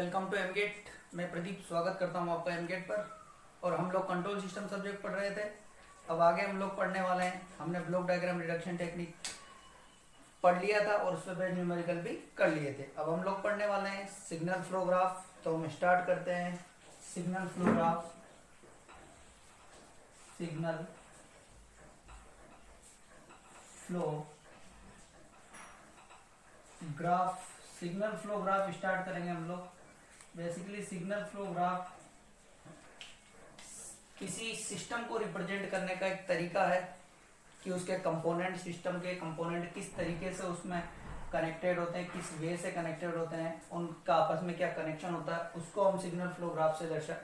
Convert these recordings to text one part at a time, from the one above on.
Welcome to एमगेट। मैं प्रदीप स्वागत करता हूं आपका एमगेट पर। और हम लोग कंट्रोल सिस्टम सब्जेक्ट पढ़ रहे थे। अब आगे हम लोग पढ़ने वाले हैं। हमने ब्लॉक डायग्राम रिडक्शन टेक्निक पढ़ लिया था और उस पर बेस्ड न्यूमेरिकल भी कर लिए थे। अब हम लोग पढ़ने वाले हैं सिग्नल फ्लो ग्राफ। तो हम स्टार्ट करते हैं। Signal flow graph, signal flow graph, signal flow graph start करेंगे हम लोग। बेसिकली सिग्नल फ्लो ग्राफ किसी सिस्टम को रिप्रेजेंट करने का एक तरीका है कि उसके कंपोनेंट, सिस्टम के कंपोनेंट किस तरीके से उसमें कनेक्टेड होते हैं, किस वे से कनेक्टेड होते हैं, उनका आपस में क्या कनेक्शन होता है, उसको हम सिग्नल फ्लो ग्राफ से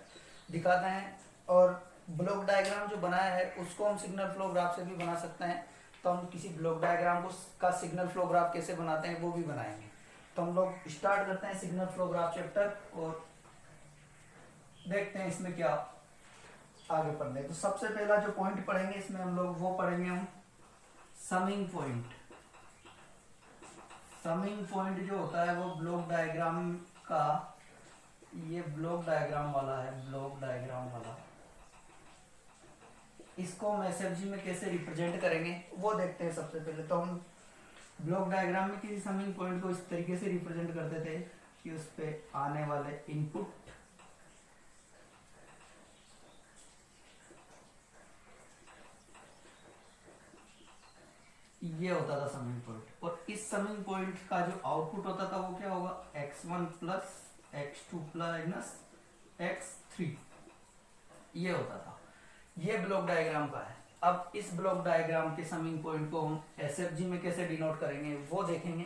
दिखाते हैं। और ब्लॉक डायग्राम जो बनाया है उसको हम सिग्नल फ्लो ग्राफ से भी बना सकते हैं। तो हम किसी ब्लॉक डायग्राम को का सिग्नल फ्लो ग्राफ कैसे बनाते हैं वो भी बनाएंगे। तो हम लोग स्टार्ट करते हैं सिग्नल फ्लो ग्राफ चैप्टर और देखते हैं इसमें क्या आगे पढ़ने। तो सबसे पहला जो पॉइंट पढ़ेंगे इसमें हम लोग वो पढ़ेंगे हम समिंग पॉइंट। समिंग पॉइंट जो होता है वो ब्लॉक डायग्राम का, ये ब्लॉक डायग्राम वाला है, ब्लॉक डायग्राम वाला, इसको हम एसएफजी में कैसे रिप्रेजेंट करेंगे वो देखते हैं। सबसे पहले तो हम ब्लॉक डायग्राम में किसी समिंग पॉइंट को इस तरीके से रिप्रेजेंट करते थे कि उस पे आने वाले इनपुट ये होता था समिंग पॉइंट। और इस समिंग पॉइंट का जो आउटपुट होता था वो क्या होगा, x1 plus x2 plus x3, ये होता था। ये ब्लॉक डायग्राम का है। अब इस ब्लॉक डायग्राम के समिंग पॉइंट को हम एसएफजी में कैसे डिनोट करेंगे वो देखेंगे।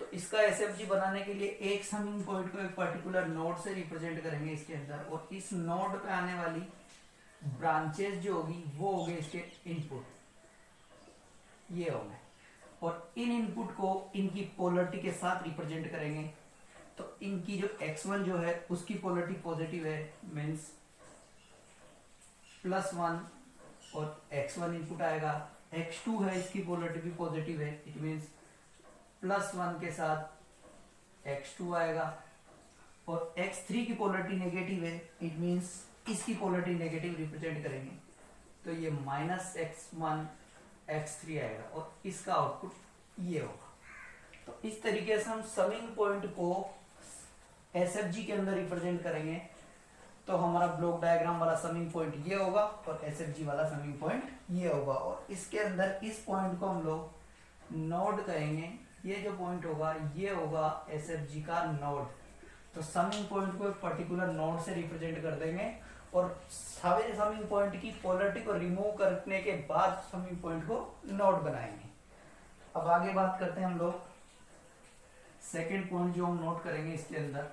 तो इसका एसएफजी बनाने के लिए एक समिंग पॉइंट को एक पर्टिकुलर नोड से रिप्रेजेंट करेंगे इसके अंदर, और इस नोड पे आने वाली ब्रांचेस जो होगी वो होंगे इसके इनपुट, ये होंगे। और इन इनपुट को इनकी पोलरिटी के साथ रिप्रेजेंट करेंगे। तो इनकी जो x1 जो है उसकी पोलरिटी पॉजिटिव है, मीन्स +1, और x1 इनपुट आएगा। x2 है, इसकी पोलरिटी भी पॉजिटिव है, इट मीन्स +1 के साथ x2 आएगा। और x3 की पोलरिटी नेगेटिव है, इट मीन्स इसकी पोलरिटी नेगेटिव रिप्रेजेंट करेंगे। तो ये -x1 x3 आएगा और इसका आउटपुट ये होगा। तो इस तरीके से हम समिंग पॉइंट को एसएफजी के अंदर रिप्रेजेंट करेंगे। तो हमारा ब्लॉक डायग्राम वाला समिंग पॉइंट ये होगा और एसएफजी वाला समिंग पॉइंट ये होगा। और इसके अंदर इस पॉइंट को हम लोग नोड कहेंगे। ये जो पॉइंट होगा ये होगा एसएफजी का नोड। तो समिंग पॉइंट को एक पर्टिकुलर नोड से रिप्रेजेंट कर देंगे और सारे समिंग पॉइंट की पोलरिटी को रिमूव करने के बाद समिंग पॉइंट को नोड बनाएंगे। अब आगे बात करते हैं हम लोग सेकेंड पॉइंट जो हम नोट करेंगे इसके अंदर,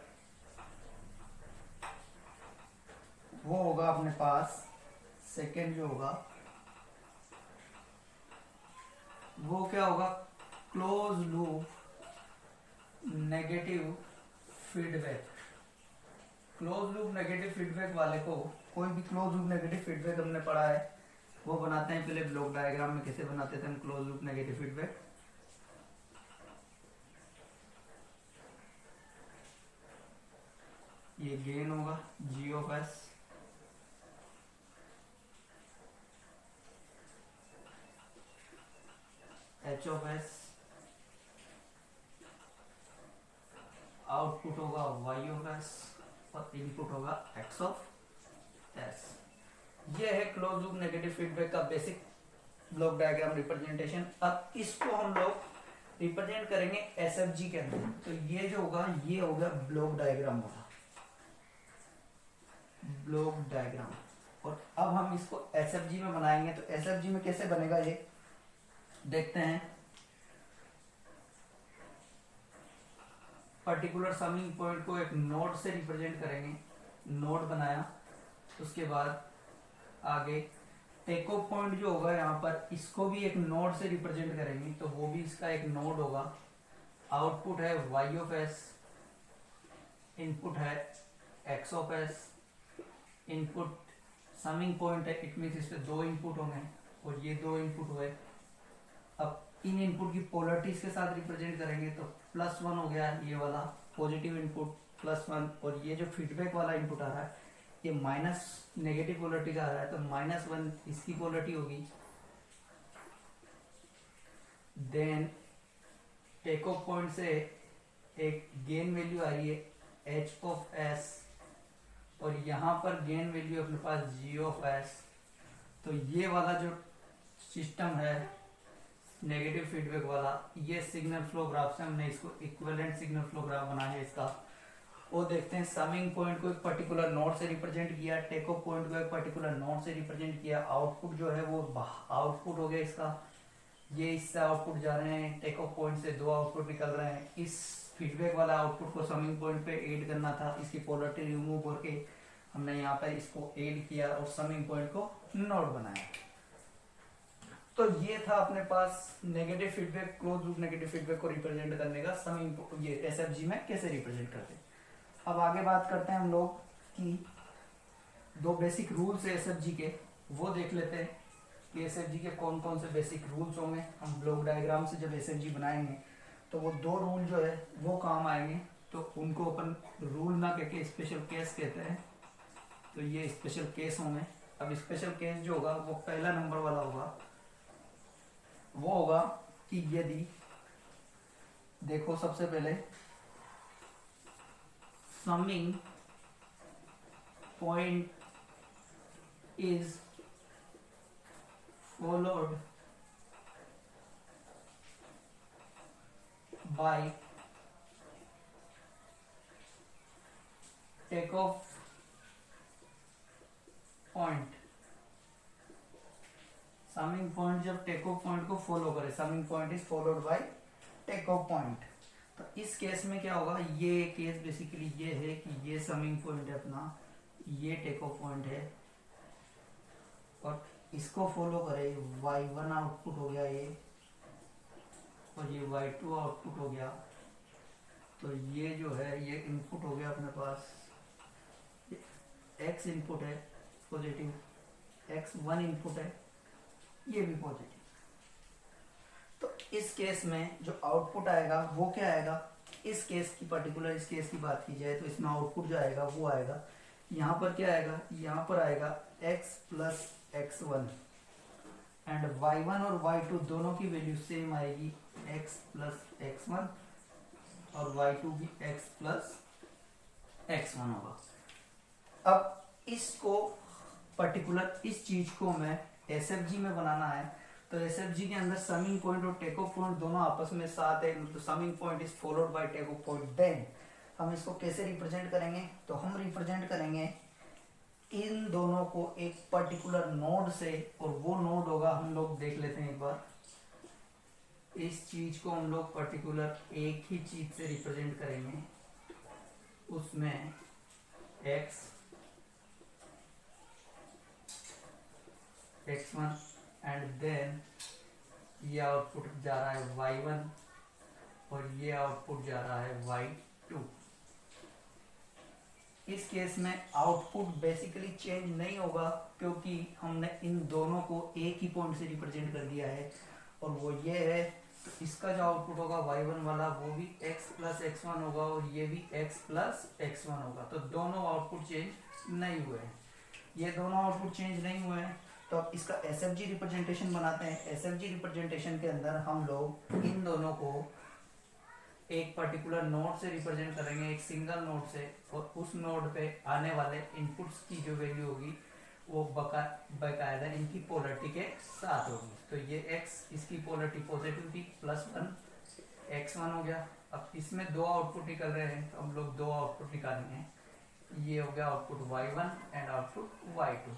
वो होगा अपने पास सेकेंड जो होगा वो क्या होगा, close loop negative feedback. Close loop negative feedback वाले को, कोई भी क्लोज लूप नेगेटिव फीडबैक हमने पढ़ा है वो बनाते हैं। पहले ब्लॉक डायग्राम में कैसे बनाते थे हम क्लोज लूप नेगेटिव फीडबैक। ये गेन होगा g of s, h of s, output होगा y ऑफ s और इनपुट होगा x ऑफ s। ये है क्लोज लूप नेगेटिव फीडबैक का बेसिक ब्लॉक डायग्राम रिप्रेजेंटेशन। अब इसको हम लोग रिप्रेजेंट करेंगे एसएफजी के अंदर। तो ये जो होगा ये होगा ब्लॉक डायग्राम होगा, ब्लॉक डायग्राम। और अब हम इसको एसएफजी में बनाएंगे। तो एसएफजी में कैसे बनेगा ये देखते हैं। पर्टिकुलर समिंग पॉइंट को एक नोड से रिप्रेजेंट करेंगे, नोड बनाया। उसके बाद आगे टेक ऑफ पॉइंट जो होगा यहाँ पर इसको भी एक नोड से रिप्रेजेंट करेंगे, तो वो भी इसका एक नोड होगा। आउटपुट है y ऑफ s, इनपुट है x of s, input summing point है, इट मीन्स इस पे दो इनपुट होंगे और ये दो इनपुट हुए। अब इन इनपुट की पोलरिटीज के साथ रिप्रेजेंट करेंगे। तो +1 हो गया ये वाला पॉजिटिव इनपुट, +1, और ये जो फीडबैक वाला इनपुट आ रहा है ये माइनस नेगेटिव पोलरिटी का आ रहा है, तो -1 इसकी पोलरिटी होगी। देन टेक ऑफ पॉइंट से एक गेन वैल्यू आ रही है h(s), और यहाँ पर गेन वैल्यू अपने पास g(s). तो ये वाला जो सिस्टम है नेगेटिव फीडबैक वाला, ये सिग्नल फ्लो ग्राफ से हमने इसको इक्विवेलेंट सिग्नल फ्लो ग्राफ बनाया है इसका। वो देखते हैं समिंग पॉइंट को एक पर्टिकुलर नोड से रिप्रेजेंट किया, टेक ऑफ पॉइंट को एक पर्टिकुलर नोड से रिप्रेजेंट किया, आउटपुट जो है वो आउटपुट हो गया इसका, ये इससे आउटपुट जा रहे हैं, टेक ऑफ पॉइंट से 2 आउटपुट निकल रहे हैं। इस फीडबैक वाला आउटपुट को समिंग पॉइंट पे ऐड करना था, इसकी पोलरिटी रिमूव करके हमने यहाँ पे इसको ऐड किया और समिंग पॉइंट को नोड बनाया। तो ये था अपने पास negative feedback, close loop negative feedback को रिप्रेजेंट करने का समिंग ये एसएफजी में कैसे रिप्रेजेंट करते हैं। अब आगे बात करते हैं हम लोग कि 2 बेसिक रूल्स है एसएफजी के, वो देख लेते हैं कि एसएफजी के कौन कौन से बेसिक रूल्स होंगे। हम ब्लॉक डायग्राम से जब एसएफजी बनाएंगे तो वो 2 रूल जो है वो काम आएंगे, तो उनको अपन रूल ना कहके स्पेशल केस कहते हैं। तो ये स्पेशल केस होंगे। अब स्पेशल केस जो होगा वो पहला नंबर वाला होगा, वो होगा कि यदि देखो सबसे पहले summing point is followed by take off point. Summing point जब टेक ऑफ पॉइंट को फॉलो करे, summing point is followed by take off point, तो इस केस में क्या होगा, ये केस बेसिकली ये है कि ये समिंग पॉइंट है अपना, ये टेक ऑफ पॉइंट है, और इसको फॉलो करे y1 आउटपुट हो गया ये, और ये y2 आउटपुट हो गया। तो ये जो है ये इनपुट हो गया अपने पास, x इनपुट है पॉजिटिव, x1 इनपुट है ये भी पॉजिटिव। तो इस केस में जो आउटपुट आएगा वो क्या आएगा, इस केस की पर्टिकुलर इस केस की बात की जाए तो इसमें आउटपुट जो आएगा वो आएगा, यहाँ पर क्या आएगा, यहाँ पर आएगा x plus x1, and y1 और y2 दोनों की वैल्यू सेम आएगी, x प्लस x1, और y2 भी x प्लस x1 होगा। अब इसको पर्टिकुलर इस चीज को मैं एसएफजी में बनाना है, तो एसएफजी के अंदर समिंग पॉइंट और टेक ऑफ पॉइंट दोनों आपस में साथ है, मतलब summing point is followed by take off point. Then हम इसको कैसे रिप्रेजेंट करेंगे, तो हम रिप्रेजेंट करेंगे इन दोनों को एक पर्टिकुलर नोड से, और वो नोड होगा, हम लोग देख लेते हैं एक बार, इस चीज को हम लोग पर्टिकुलर एक ही चीज से रिप्रेजेंट करेंगे, उसमें x1 एंड देन ये आउटपुट जा रहा है y1 और ये आउटपुट जा रहा है y2। इस केस में आउटपुट बेसिकली चेंज नहीं होगा क्योंकि हमने इन दोनों को एक ही पॉइंट से रिप्रेजेंट कर दिया है, और वो ये है, तो इसका जो आउटपुट होगा y1 वाला वो भी x प्लस x1 होगा, और ये भी x प्लस x1 होगा। तो दोनों आउटपुट चेंज नहीं हुए हैं, ये दोनों आउटपुट चेंज नहीं हुए हैं। तो अब इसका एसएफजी रिप्रेजेंटेशन बनाते हैं। एसएफजी रिप्रेजेंटेशन के अंदर हम लोग इन दोनों को एक पर्टिकुलर नोड से रिप्रेजेंट करेंगे, एक सिंगल नोड से, और उस नोड पे आने वाले इनपुट्स की जो वैल्यू होगी वो बकायदा इनकी पोलरिटी के साथ होगी। तो ये x इसकी पोलरिटी पॉजिटिव थी, +1 x1 हो गया। अब इसमें 2 आउटपुट निकल रहे हैं, तो हम लोग 2 आउटपुट निकालेंगे, ये हो गया output y1 and output y2।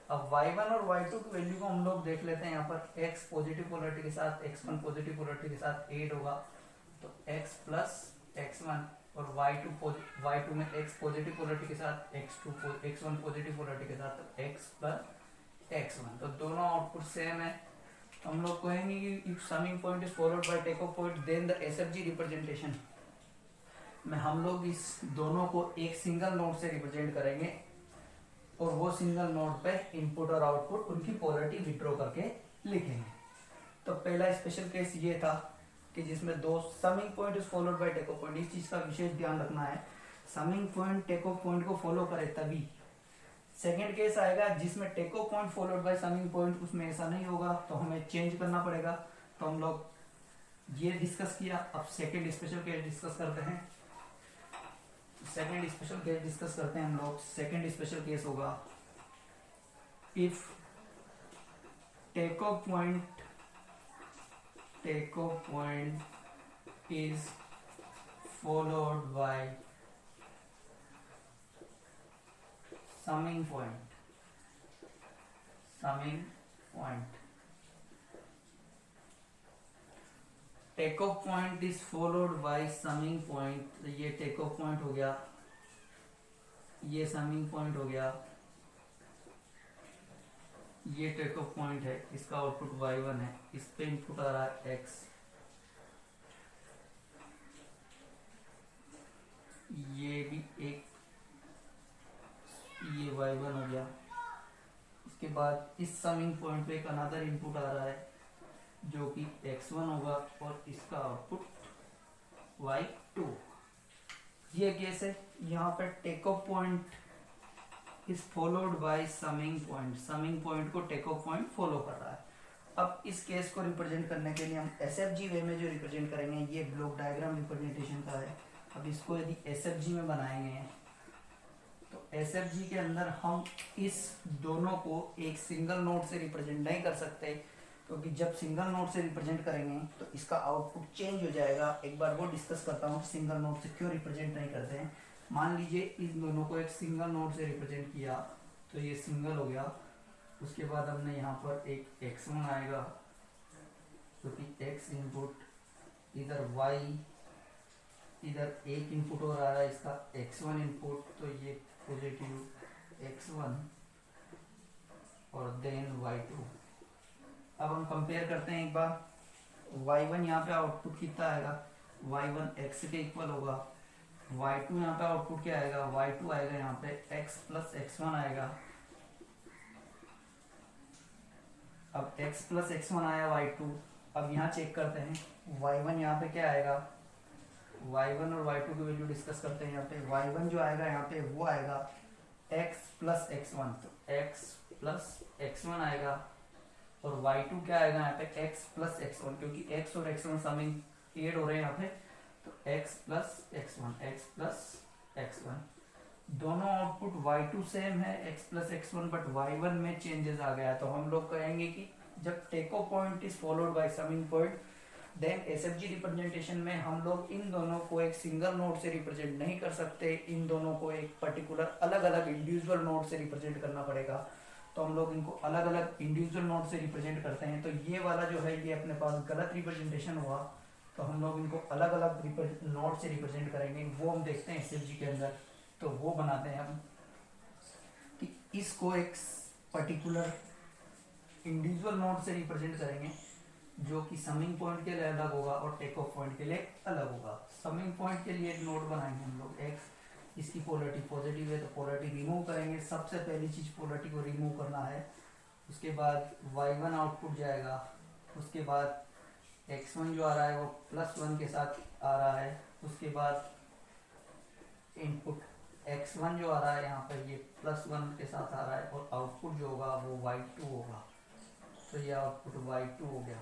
अब y1 और y2 की वैल्यू को हम लोग देख लेते हैं, यहाँ पर x पॉजिटिव पोलरिटी के साथ, x1 पॉजिटिव पोलरिटी के साथ ऐड होगा, तो x प्लस x1, और y2 में x पॉजिटिव पोलरिटी के साथ, x1 पॉजिटिव पोलरिटी के साथ, तो x प्लस x1। तो दोनों आउटपुट सेम है। हम लोग कहेंगे कि if summing point is followed by take off point then the SFG representation में हम लोग इस दोनों को एक सिंगल नोड से रिप्रेजेंट करेंगे, और वो सिंगल नोड पे इनपुट और आउटपुट उनकी पोलरिटी विड्रॉ करके लिखेंगे। तो पहला स्पेशल केस ये था कि जिसमें 2 summing point is followed by take off point. इस चीज का विशेष ध्यान रखना है summing point take off point को फॉलो करे तभी। सेकेंड केस आएगा जिसमें take off point followed by summing point, उसमें ऐसा नहीं होगा तो हमें चेंज करना पड़ेगा। तो हम लोग ये डिस्कस किया। अब सेकेंड स्पेशल केस डिस्कस करते हैं। सेकेंड स्पेशल केस डिस्कस करते हैं हम लोग। सेकेंड स्पेशल केस होगा if take off point is followed by summing point take off point is followed by summing point. तो ये टेक ऑफ पॉइंट हो गया, ये समिंग पॉइंट हो गया, ये टेक ऑफ पॉइंट है, इसका आउटपुट y1 है, इस पे इनपुट आ रहा है x, ये भी एक, ये y1 हो गया। इसके बाद इस समिंग पॉइंट पे एक अनदर इनपुट आ रहा है जो कि x1 होगा और इसका आउटपुट y2। ये केस है। यहाँ पे take off point is followed by summing point को टेक ऑफ पॉइंट फॉलो कर रहा है। अब इस केस को रिप्रेजेंट करने के लिए हम SFG वे में जो रिप्रेजेंट करेंगे, ये ब्लॉक डायग्राम रिप्रेजेंटेशन का है। अब इसको यदि SFG में बनाएंगे तो SFG के अंदर हम इस दोनों को एक सिंगल नोड से रिप्रेजेंट नहीं कर सकते, क्योंकि जब सिंगल नोड से रिप्रेजेंट करेंगे तो इसका आउटपुट चेंज हो जाएगा। एक बार वो डिस्कस करता हूँ सिंगल नोड से क्यों रिप्रेजेंट नहीं करते हैं। मान लीजिए इस दोनों को एक सिंगल नोड से रिप्रेजेंट किया तो ये सिंगल हो गया। उसके बाद हमने यहाँ पर एक x1 आएगा क्योंकि x इनपुट इधर y, इधर एक इनपुट और आ रहा है इसका x1 इनपुट, तो ये पॉजिटिव x1 और देन y2। अब हम कंपेयर करते हैं एक बार। y1 यहाँ पे आउटपुट कितना आएगा, y1 x के इक्वल होगा। y2 यहाँ पे आउटपुट क्या आएगा, y2 आएगा यहाँ पे x प्लस x1 आएगा। अब x प्लस x1 आया y2। अब यहाँ चेक करते हैं y1 यहाँ पे क्या आएगा, y1 और y2 की वैल्यू डिस्कस करते हैं। यहाँ पे y1 जो आएगा यहाँ पे वो आएगा x प्लस x1, तो x प्लस x1 आएगा। और y2 क्या आएगा यहाँ पे x प्लस x1, क्योंकि x और x1 समिंग एड हो रहे हैं यहाँ पे, तो x प्लस x1 दोनों आउटपुट y2 सेम है x plus x1, but y1 में चेंजेस आ गया। तो हम लोग कहेंगे कि जब take off point is followed by summing point, then SFG representation में हम लोग इन दोनों को एक सिंगल नोड से रिप्रेजेंट नहीं कर सकते, इन दोनों को एक पर्टिकुलर अलग अलग इंडिविजुअल नोड से रिप्रेजेंट करना पड़ेगा। तो हम लोग इनको अलग अलग इंडिविजुअल नोड से रिप्रेजेंट करते हैं। तो ये वाला जो है ये अपने पास गलत रिप्रेजेंटेशन हुआ, तो हम लोग इनको अलग अलग नोड से रिप्रेजेंट करेंगे। वो हम देखते हैं SFG के अंदर। तो वो बनाते हैं हम कि इसको एक पर्टिकुलर इंडिविजुअल नोड से रिप्रेजेंट करेंगे जो कि समिंग पॉइंट के लिए अलग होगा और टेक ऑफ पॉइंट के लिए अलग होगा। समिंग पॉइंट के लिए एक नोड बनाएंगे हम लोग x, इसकी पोलरिटी पॉजिटिव है तो पोलरिटी रिमूव करेंगे। सबसे पहली चीज पोलरिटी को रिमूव करना है। उसके बाद y1 आउटपुट जाएगा। उसके बाद x1 जो आ रहा है वो +1 के साथ आ रहा है। उसके बाद इनपुट x1 जो आ रहा है यहाँ पर ये +1 के साथ आ रहा है और आउटपुट जो होगा वो y2 होगा। तो ये आउटपुट y2 हो गया।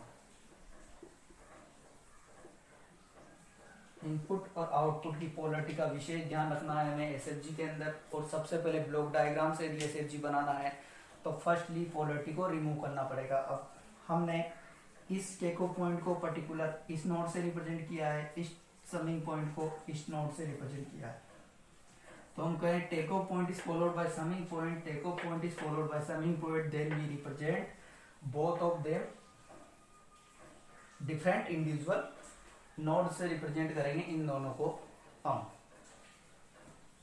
इनपुट और आउटपुट की पोलरिटी का विशेष ध्यान रखना है हमें SFG के अंदर। और सबसे पहले ब्लॉक डायग्राम से भी SFG बनाना है तो फर्स्टली पोलरिटी को रिमूव करना पड़ेगा। अब हमने इस टेक ऑफ पॉइंट को पर्टिकुलर इस नोड से रिप्रेजेंट किया है, इस समिंग पॉइंट को इस नोड से रिप्रेजेंट किया है। तो हम कहें take off point is followed by summing point, take off point is followed by summing point, then we represent both of them different individual node से रिप्रेजेंट करेंगे इन दोनों को हम,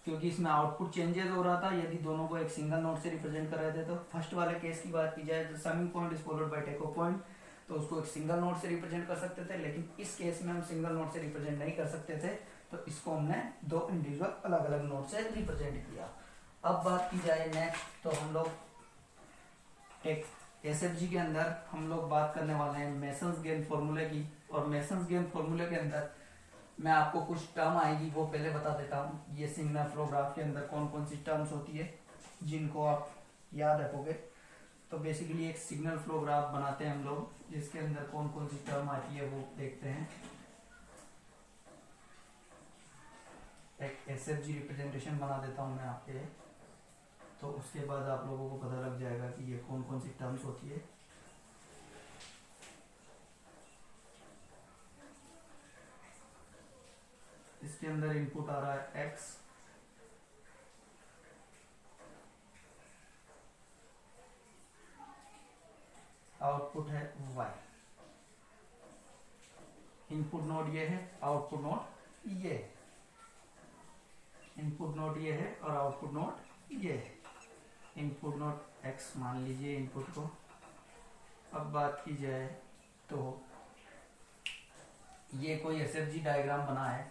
क्योंकि इसमें आउटपुट चेंजेस हो रहा था। यदि दोनों को एक सिंगल नोड से रिप्रेजेंट कर रहे थे तो फर्स्ट वाले केस की बात की जाए तो summing point is followed by take off point, तो उसको एक सिंगल नोड से रिप्रेजेंट कर सकते थे। लेकिन इस केस में हम सिंगल नोड से रिप्रेजेंट नहीं कर सकते थे, तो इसको हमने दो इंडिविजुअल अलग अलग नोड से रिप्रेजेंट किया। अब बात की जाए नेक्स्ट, तो हम लोग एक SFG के अंदर हम लोग बात करने वाले हैं मेसन्स गेन फॉर्मूले की। और मेसन्स गेन फॉर्मूले के अंदर मैं आपको कुछ टर्म आएगी वो पहले बता देता हूँ। ये सिग्नल फ्लो ग्राफ के अंदर कौन कौन सी टर्म्स होती है जिनको आप याद रखोगे। तो बेसिकली एक सिग्नल फ्लो ग्राफ बनाते हैं हम लोग, जिसके अंदर कौन कौन सी टर्म आती है वो देखते हैं। एक एसएफजी रिप्रेजेंटेशन बना देता हूँ मैं यहाँ पे, तो उसके बाद आप लोगों को पता लग जाएगा कि ये कौन कौन सी टर्म्स होती है। इसके अंदर इनपुट आ रहा है x, आउटपुट है y। इनपुट नोड ये है, आउटपुट नोड ये है। इनपुट नोड ये है और आउटपुट नोड ये है। इनपुट नोड x मान लीजिए इनपुट को। अब बात की जाए तो ये कोई एसएफजी डायग्राम बना है।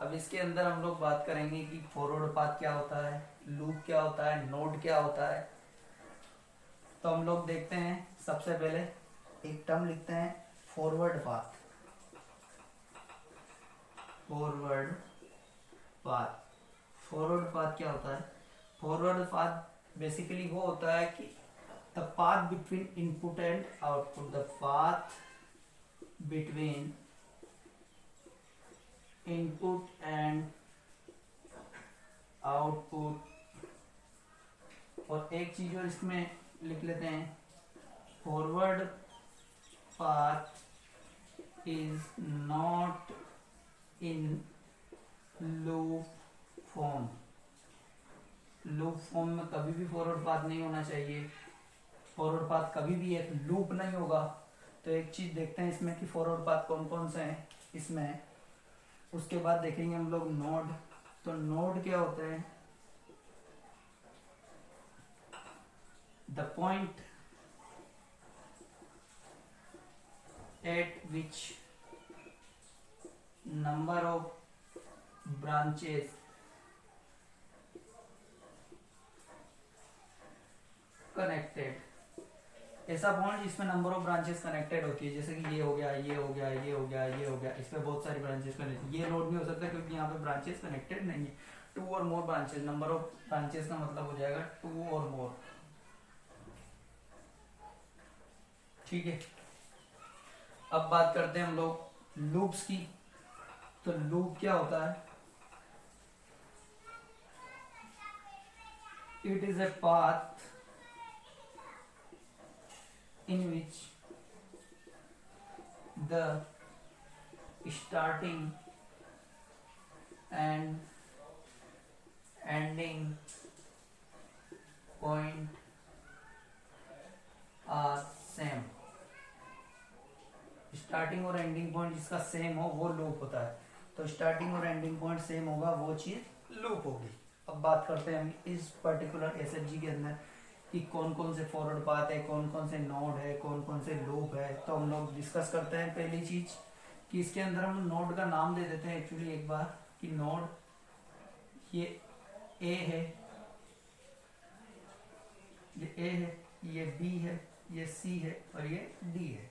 अब इसके अंदर हम लोग बात करेंगे कि फॉरवर्ड पाथ क्या होता है, लूप क्या होता है, नोड क्या होता है। तो हम लोग देखते हैं, सबसे पहले एक टर्म लिखते हैं forward path. Forward path, forward path क्या होता है? फॉरवर्ड पाथ बेसिकली वो होता है कि the path between input and output, the path between input and output. और एक चीज और इसमें लिख लेते हैं, forward path is not in loop form. Loop form में कभी भी फॉरवर्ड पाथ नहीं होना चाहिए। फॉरवर्ड पाथ कभी भी एक लूप नहीं होगा। तो एक चीज देखते हैं इसमें कि फॉरवर्ड पाथ कौन कौन से हैं इसमें। उसके बाद देखेंगे हम लोग नोड। तो नोड क्या होते हैं? The point eight which number of branches connected. ऐसा पॉइंट जिसमें नंबर ऑफ ब्रांचेस कनेक्टेड होती है, जैसे कि ये हो गया, ये हो गया, ये हो गया, ये हो गया, इस पे बहुत सारी ब्रांचेस कनेक्टेड। ये नोड नहीं हो सकता क्योंकि यहाँ पे ब्रांचेस कनेक्टेड नहीं है। टू और मोर ब्रांचेस, नंबर ऑफ ब्रांचेस का मतलब हो जाएगा टू और मोर। ठीक है, अब बात करते हैं हम लोग लूप्स की। तो लूप क्या होता है? It is a path in which the starting and ending point are same। Starting और एंडिंग पॉइंट जिसका सेम हो वो लूप होता है। तो स्टार्टिंग और एंडिंग पॉइंट सेम होगा, वो चीज लूप होगी। अब बात करते हैं हम इस पर्टिकुलर एसएफजी के अंदर कि कौन कौन से फॉरवर्ड पाथ है, कौन कौन से नोड है, कौन कौन से लूप है। तो हम लोग डिस्कस करते हैं पहली चीज कि इसके अंदर हम नोड का नाम दे देते हैं एक्चुअली एक बार, कि नोड ये ए है, ये ए है, ये बी है, ये सी है और ये डी है।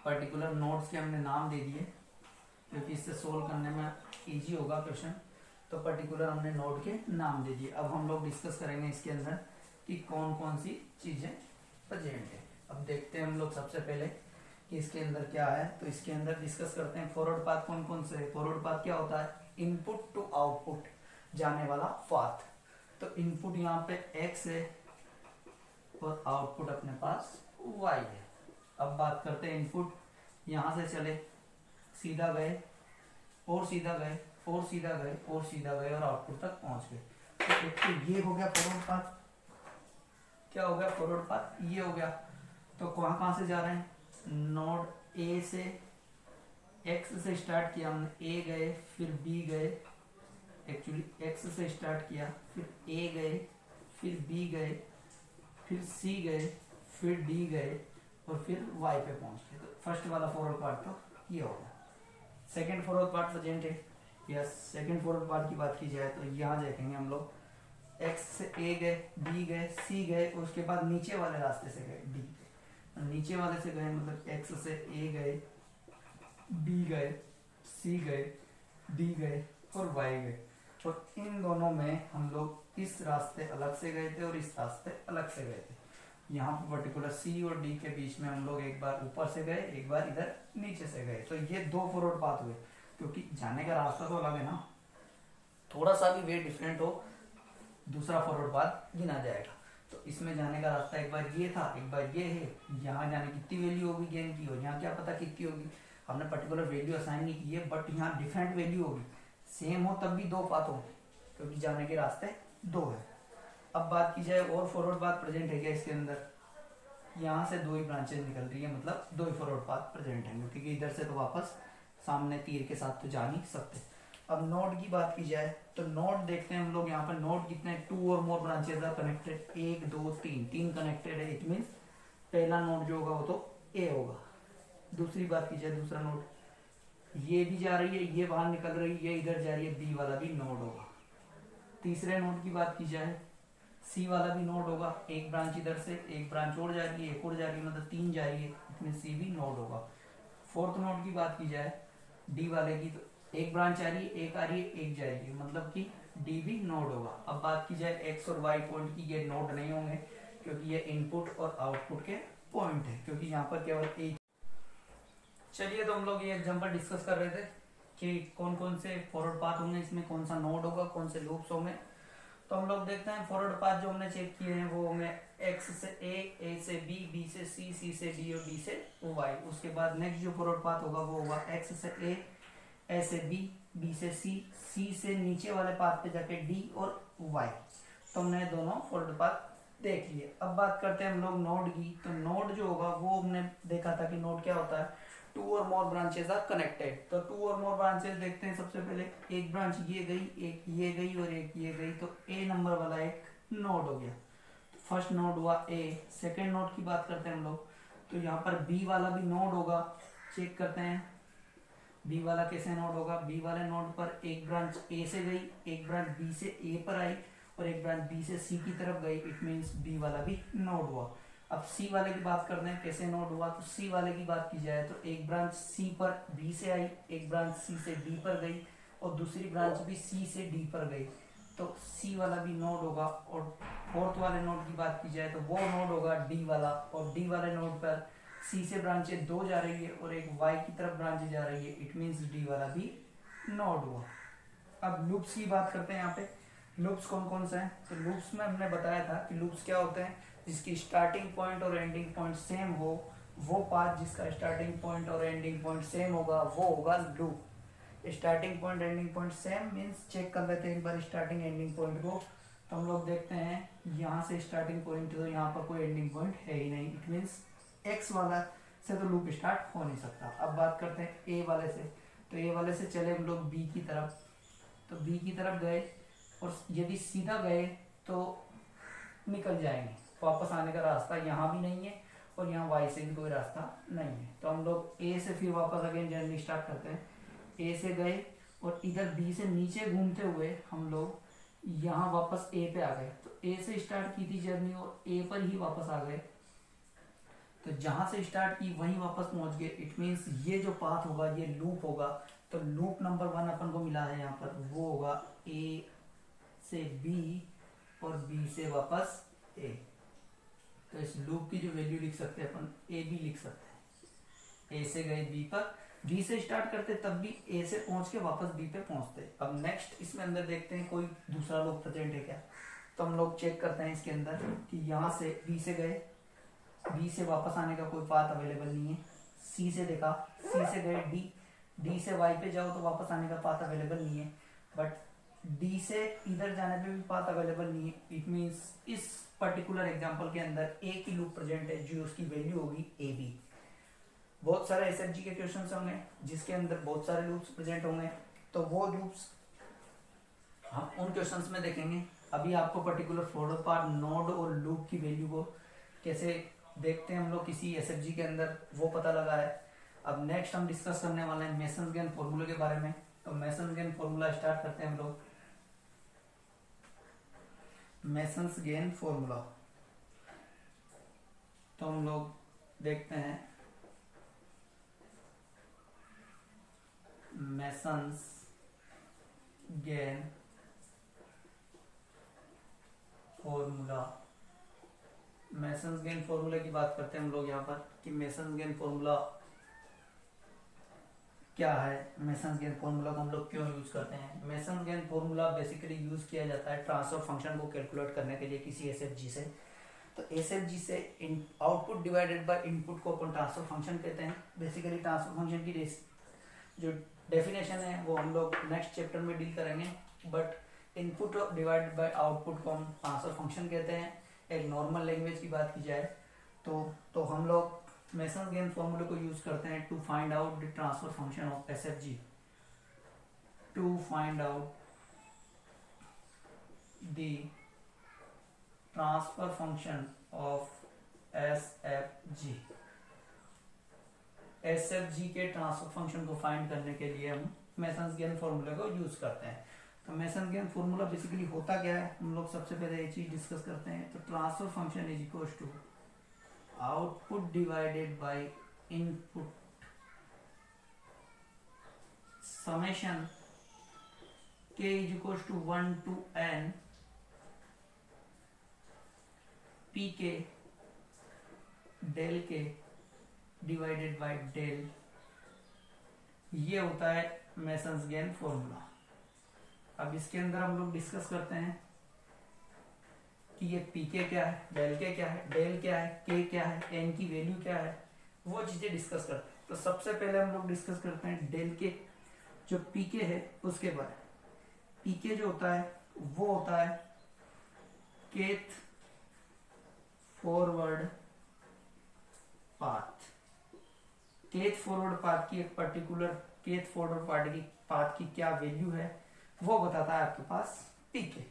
पर्टिकुलर नोड्स के हमने नाम दे दिए क्योंकि इससे सोल्व करने में इजी होगा क्वेश्चन। तो पर्टिकुलर हमने नोड के नाम दे दिए। अब हम लोग डिस्कस करेंगे इसके अंदर कि कौन कौन सी चीजें प्रेजेंट है। अब देखते हैं हम लोग सबसे पहले कि इसके अंदर क्या है। तो इसके अंदर डिस्कस करते हैं फॉरवर्ड पाथ कौन कौन से है। फॉरवर्ड पाथ क्या होता है? इनपुट टू आउटपुट जाने वाला पाथ। तो इनपुट यहाँ पे x है और आउटपुट अपने पास y है। अब बात करते हैं इनपुट यहाँ से चले, सीधा गए और सीधा गए और सीधा गए और सीधा गए और आउटपुट तक पहुंच गए। तो एक तो ये हो गया फॉरवर्ड पाथ। क्या हो गया? फॉरवर्ड पाथ ये हो गया। तो कहाँ से जा रहे हैं? नोड ए से, एक्स से स्टार्ट किया हमने, ए गए फिर बी गए, एक्चुअली एक्स से स्टार्ट किया, फिर ए गए, फिर बी गए, फिर सी गए, फिर डी गए और फिर वाई पे पहुंच गए। तो फर्स्ट वाला फॉरवर्ड पार्ट तो ये होगा। सेकंड फॉरवर्ड पार्ट प्रेजेंट है या सेकंड फॉरवर्ड पार्ट की बात की जाए तो यहाँ देखेंगे हम लोग एक्स से ए गए, बी गए, सी गए और उसके बाद नीचे वाले रास्ते से गए डी। नीचे वाले से गए मतलब एक्स से ए गए, बी गए, सी गए, डी गए और वाई गए, और इन दोनों में हम लोग इस रास्ते अलग से गए थे और इस रास्ते अलग से गए थे। यहाँ पर पर्टिकुलर सी और डी के बीच में हम लोग एक बार ऊपर से गए, एक बार इधर नीचे से गए, तो ये दो फॉरवर्ड पाथ हुए, क्योंकि जाने का रास्ता तो अलग है ना, थोड़ा सा भी वे डिफरेंट हो दूसरा फॉरवर्ड पाथ गिना जाएगा। तो इसमें जाने का रास्ता एक बार ये था, एक बार ये है, यहाँ जाने कितनी वैल्यू होगी गेन की, और यहाँ क्या पता कितनी होगी, हमने पर्टिकुलर वैल्यू असाइन नहीं की है, बट यहाँ डिफरेंट वैल्यू होगी, सेम हो तब भी दो पाथ होंगे, क्योंकि जाने के रास्ते दो है। अब बात की जाए और फॉरवर्ड पाथ प्रेजेंट है क्या इसके अंदर, यहाँ से दो ही ब्रांचेज निकल रही है, मतलब दो ही फॉरवर्ड पाथ प्रेजेंट है, क्योंकि इधर से तो वापस सामने तीर के साथ तो जा नहीं सकते। अब नोड की बात की जाए तो नोड देखते हैं हम लोग, यहाँ पर नोड कितने, टू और मोर ब्रांचेज आर कनेक्टेड, 1 2 3, 3 कनेक्टेड है, इट मीन्स पहला नोड जो होगा वो तो ए होगा। दूसरी बात की जाए, दूसरा नोड ये भी जा रही है, ये बाहर निकल रही है, ये इधर जा रही है, बी वाला भी नोड होगा। तीसरे नोड की बात की जाए, सी वाला भी नोड होगा, एक ब्रांच इधर से, एक ब्रांच और जा रही है, एक और जा रही है, मतलब 3 जा रही है, इसमें सी भी नोड होगा। फोर्थ नोड की बात की जाए डी वाले की, तो एक ब्रांच आ रही है, एक आ रही है, एक जा रही है, मतलब कि डी भी नोड होगा। अब बात की जाए एक्स और वाई पॉइंट की, ये नोड नहीं होंगे, क्योंकि ये इनपुट और आउटपुट के पॉइंट है, क्योंकि यहाँ पर केवल एक। चलिए, तो हम लोग ये एग्जांपल डिस्कस कर रहे थे कि कौन कौन से फॉरवर्ड पाथ होंगे, इसमें कौन सा नोड होगा, कौन से लूप्स होंगे। तो हम लोग देखते हैं फॉरवर्ड पाथ जो हमने चेक किए हैं वो होंगे एक्स से ए से बी, बी से सी से डी और डी से वाई। उसके बाद नेक्स्ट जो फॉरवर्ड पाथ होगा वो होगा एक्स से ए से बी से सी से नीचे वाले पाथ पे जाके डी और वाई। तो हमने दोनों फॉरवर्ड पाथ देख लिए। अब बात करते हैं हम लोग नोड की। तो नोड जो होगा वो हमने देखा था कि नोड क्या होता है, टू और मोर ब्रांचेस आर कनेक्टेड। तो टू और मोर ब्रांचेस देखते हैं। सबसे पहले एक ब्रांच ये गई, एक ये गई और एक ये गई, तो ए नंबर वाला एक नोड हो गया। तो फर्स्ट नोड हुआ ए। सेकेंड नोड की बात करते हैं हम लोग, तो यहाँ पर बी वाला भी नोड होगा। चेक करते हैं बी वाला कैसे नोड होगा। बी वाले नोड पर एक ब्रांच ए से गई, एक ब्रांच बी से ए पर आई और एक ब्रांच बी से सी की तरफ गई, इट मीन्स बी वाला भी नोड हुआ। अब सी वाले की बात करते हैं कैसे नोड हुआ। तो सी वाले की बात की जाए तो एक ब्रांच सी पर बी से आई, एक ब्रांच सी से डी पर गई और दूसरी ब्रांच भी सी से डी पर गई, तो सी वाला भी नोड होगा। और फोर्थ वाले नोड की बात की जाए तो वो नोड होगा डी वाला, और डी वाले नोड पर सी से ब्रांचें दो जा रही है और एक वाई की तरफ ब्रांच जा रही है, इट मीन्स डी वाला भी नोड हुआ। अब लूप्स की बात करते हैं। यहाँ पे लूप्स कौन कौन से हैं। तो लूप्स में हमने बताया था कि लूप्स क्या होते हैं, जिसकी स्टार्टिंग पॉइंट और एंडिंग पॉइंट सेम हो, वो पाथ जिसका स्टार्टिंग पॉइंट और एंडिंग पॉइंट सेम होगा वो होगा loop. Starting point ending point same means, check कर लेते हैं एक बार स्टार्टिंग एंडिंग पॉइंट को। तो हम लोग देखते हैं यहाँ से स्टार्टिंग पॉइंट, तो यहाँ पर कोई एंडिंग पॉइंट है ही नहीं, इट मीन्स एक्स वाला से तो लूप स्टार्ट हो नहीं सकता। अब बात करते हैं ए वाले से। तो ए वाले से चले हम लोग बी की तरफ, तो बी की तरफ गए और यदि सीधा गए तो निकल जाएंगे, वापस आने का रास्ता यहाँ भी नहीं है और यहाँ वाई से भी कोई रास्ता नहीं है। तो हम लोग ए से फिर वापस अगेन जर्नी स्टार्ट करते हैं। ए से गए और इधर बी से नीचे घूमते हुए हम लोग यहाँ वापस ए पे आ गए। तो ए से स्टार्ट की थी जर्नी और ए पर ही वापस आ गए, तो जहां से स्टार्ट की वहीं वापस पहुंच गए, इट मीन्स ये जो पाथ होगा ये लूप होगा। तो लूप नंबर 1 अपन को मिला है यहाँ पर, वो होगा ए से बी और बी से वापस ए। तो इस लूप की जो वैल्यू लिख सकते हैं अपन, ए बी लिख सकते हैं। ए से गए बी पर, बी से स्टार्ट करते तब भी ए से पहुंच के वापस बी पे पहुंचते। अब नेक्स्ट इसमें अंदर देखते हैं कोई दूसरा लूप प्रेजेंट है क्या। तो हम लोग चेक करते हैं इसके अंदर कि यहाँ से बी से गए, बी से वापस आने का कोई पाथ अवेलेबल नहीं है। सी से देखा, सी से गए डी, डी से वाई पे जाओ तो वापस आने का पाथ अवेलेबल नहीं है, बट डी से इधर जाने पे भी पाथ अवेलेबल नहीं है। इट मीन्स इस पर्टिकुलर एग्जांपल के अंदर ए की लूप प्रेजेंट है, जो उसकी वैल्यू होगी ए बी। बहुत सारे एसएफजी के क्वेश्चंस होंगे जिसके अंदर बहुत सारे लूप्स प्रेजेंट होंगे, तो वो लूप्स हम उन क्वेश्चंस में देखेंगे। अभी आपको पर्टिकुलर फॉरवर्ड पाथ, नोड और लूप की वैल्यू को कैसे देखते हैं हम लोग किसी एसएफजी के अंदर, वो पता लगा है। अब नेक्स्ट हम डिस्कस करने वाले हैं मेसन्स गेन फॉर्मूले के बारे में। तो मेसन्स गेन फॉर्मूला स्टार्ट करते हैं हम लोग। मेसन्स गेन फॉर्मूला, तो हम लोग देखते हैं masons gain formula. Masons gain formula की बात करते हैं हम लोग यहाँ पर कि मेसन्स गेन फॉर्मूला क्या है, मेसन्स गेन फॉर्मूला को हम लोग क्यों यूज करते हैं। Masons gain formula basically use किया जाता है ट्रांसफर फंक्शन को कैलकुलेट करने के लिए किसी एसएफजी से। तो एसएफजी से आउटपुट डिवाइडेड बाय इनपुट को अपन ट्रांसफर फंक्शन कहते हैं। बेसिकली ट्रांसफर फंक्शन की जो डेफिनेशन है वो हम लोग नेक्स्ट चैप्टर में डील करेंगे, but input divided by output को हम ट्रांसफर फंक्शन कहते हैं। एक नॉर्मल लैंग्वेज की बात की जाए तो हम लोग मेसन्स गेन फॉर्मूले को यूज करते हैं to find out the transfer function of SFG, to find out the transfer function of SFG. SFG के ट्रांसफर फंक्शन को फाइंड करने के लिए हम मेसन्स गेन फॉर्मूले को यूज करते हैं। तो मेसन्स गेन फॉर्मूला बेसिकली होता क्या है, हम लोग सबसे पहले ये चीज डिस्कस करते हैं। तो transfer function is equal to output divided by input summation k is equal to 1 to n pk del के डिवाइडेड बाय डेल। ये होता है मेसन्स गेन फॉर्मूला। अब इसके अंदर हम लोग डिस्कस करते हैं कि ये पीके क्या है, डेल के क्या है, डेल क्या है, के क्या है, एन की वैल्यू क्या है, वो चीजें डिस्कस करते हैं। तो सबसे पहले हम लोग डिस्कस करते हैं डेल के, जो पीके है उसके बारे में। पीके जो होता है वो होता है kth forward path. Kth forward path की एक पर्टिकुलर केथ फॉरवर्ड पाथ की क्या वैल्यू है वो बताता है आपके पास पीके।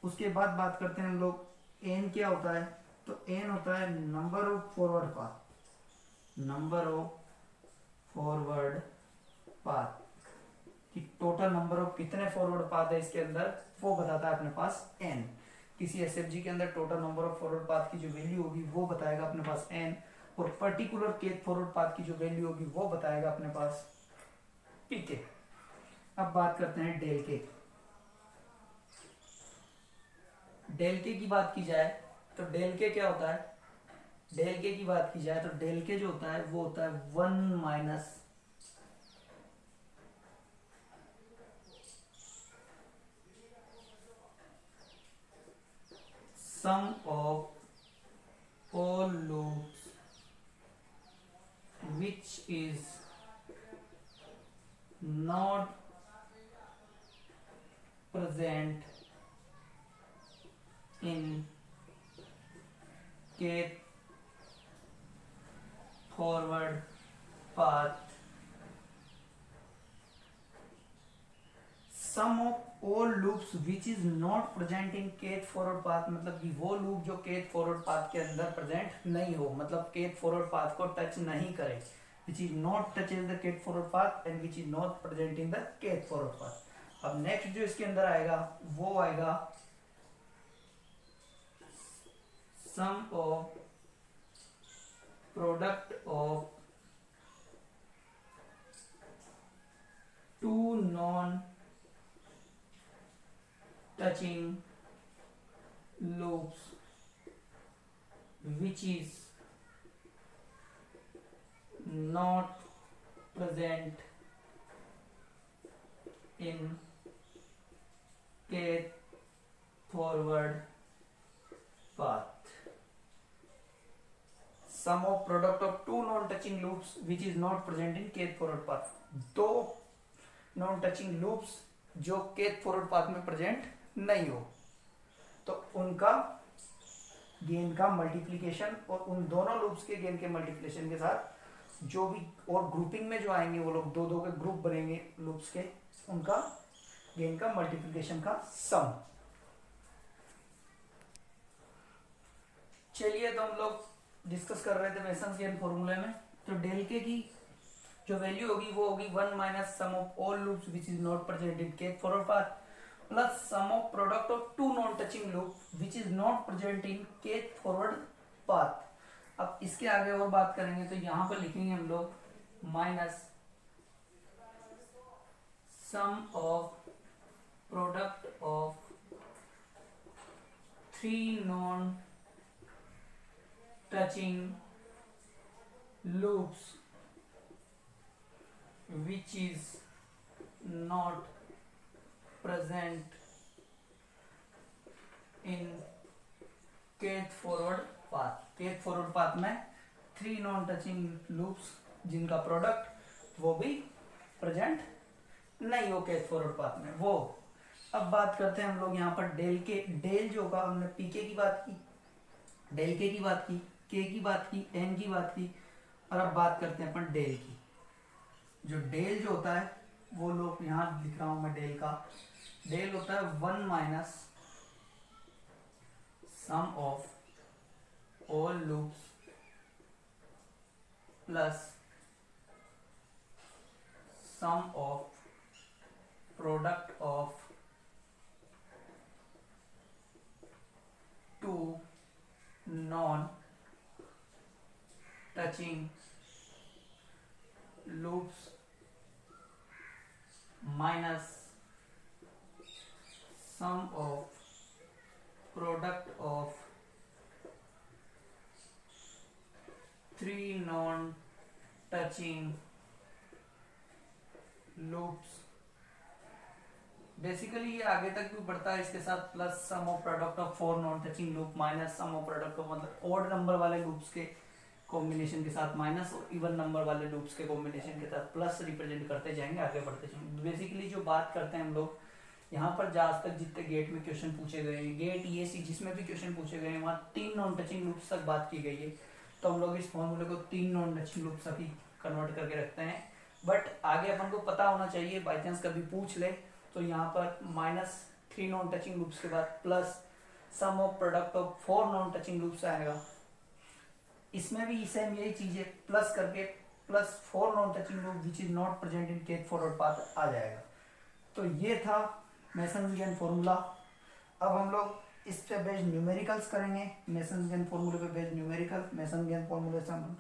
उसके बाद बात करते हैं हम लोग एन क्या होता है। तो एन होता है number of forward path, number of forward path कि टोटल नंबर ऑफ कितने फॉरवर्ड पाथ है इसके अंदर वो बताता है अपने पास एन। किसी एसएफजी के अंदर total number of forward path की जो वैल्यू होगी वो बताएगा अपने पास एन, और पर्टिकुलर केथ फॉरवर्ड पाथ की जो वैल्यू होगी वो बताएगा अपने पास पीके। अब बात करते हैं डेल के। डेल के की बात की जाए तो डेल के क्या होता है, डेल के की बात की जाए तो डेल के जो होता है वो होता है 1 minus sum of all loops which is not present in kth forward path। sum of all loops which is not present in kth forward path मतलब कि वो लूप जो kth forward path के अंदर प्रेजेंट नहीं हो, मतलब kth forward path को टच नहीं करे, which is not touches the kth forward path and which is not present in the kth forward path। अब नेक्स्ट जो इसके अंदर आएगा वो आएगा sum of product of two non touching loops which is not present in kth forward path। sum of product of two non-touching loops which is not present in kth forward path। दो non-touching loops जो kth forward path में present नहीं हो तो उनका gain का multiplication, और उन दोनों लूप्स के गेन के मल्टीप्लिकेशन के साथ जो भी और ग्रुपिंग में जो आएंगे वो लोग दो दो के ग्रुप बनेंगे लूप्स के, उनका गेन का मल्टीप्लिकेशन का सम। चलिए तो हम लोग डिस्कस कर रहे थे मेसन्स गेन फॉर्मूले में। तो डेल के की जो वैल्यू होगी वो होगी 1 minus sum of all loops which is not present in kth forward path plus sum of product of two non touching loop which is not present in kth forward path. अब इसके आगे और बात करेंगे तो यहाँ पर लिखेंगे हम लोग minus sum of product of three non-touching loops which is not present in kth forward path. kth forward path में थ्री नॉन टचिंग लूप्स जिनका प्रोडक्ट वो भी प्रेजेंट नहीं हो kth फॉरवर्ड पाथ में वो। अब बात करते हैं हम लोग यहाँ पर डेल के, डेल जो का हमने पीके की बात की, डेल के की बात की, के की बात की, एन की बात की, और अब बात करते हैं अपन डेल की। जो डेल जो होता है वो लोग यहाँ लिख रहा हूं मैं, डेल का डेल होता है 1 minus sum of all loops plus sum of product of two non touching loops minus sum of product of three non-touching loops। Basically ये आगे तक भी बढ़ता है, इसके साथ plus sum of product of four non touching loop minus sum of product of, मतलब odd number वाले लूप्स के कॉम्बिनेशन के साथ माइनस और इवन नंबर वाले लूप्स के कॉम्बिनेशन के साथ प्लस रिप्रेजेंट करते जाएंगे, आगे बढ़ते जाएंगे। बेसिकली जो बात करते हैं हम लोग यहाँ पर, आज तक जितने गेट में क्वेश्चन पूछे गए हैं, गेट ये सी जिसमें भी क्वेश्चन पूछे गए हैं, वहाँ तीन नॉन टचिंग लूप्स तक बात की गई है। तो हम लोग इस फॉर्मूले को तीन नॉन टचिंग लूप्स तक ही कन्वर्ट करके रखते हैं। बट आगे अपन को पता होना चाहिए, बाई चांस कभी पूछ ले तो यहाँ पर minus three non touching loops के बाद plus sum of product of four non touching loops आएगा। इसमें भी सेम यही चीज है, प्लस करके plus four non touching loop which is not present in kth forward path आ जाएगा। तो ये था मेसन्स गेन फॉर्मूला। अब हम लोग इस पे बेस्ड न्यूमेरिकल्स करेंगे, मेसन्स गेन फॉर्मूले पे बेस्ड न्यूमेरिकल, मेसन गेन फॉर्मूले से हम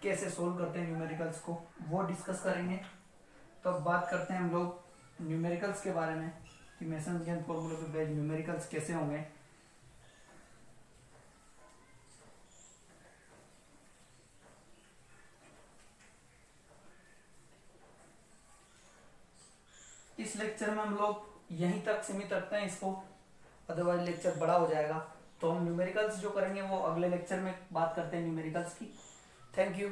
कैसे सोल्व करते हैं न्यूमेरिकल्स को वो डिस्कस करेंगे। तो अब बात करते हैं हम लोग न्यूमेरिकल्स के बारे में कि मेसन्स गेन फॉर्मूले पे बेस्ड न्यूमेरिकल्स कैसे होंगे। इस लेक्चर में हम लोग यहीं तक सीमित रखते हैं इसको, अदरवाइज लेक्चर बड़ा हो जाएगा। तो हम न्यूमेरिकल्स जो करेंगे वो अगले लेक्चर में बात करते हैं न्यूमेरिकल्स की। Thank you.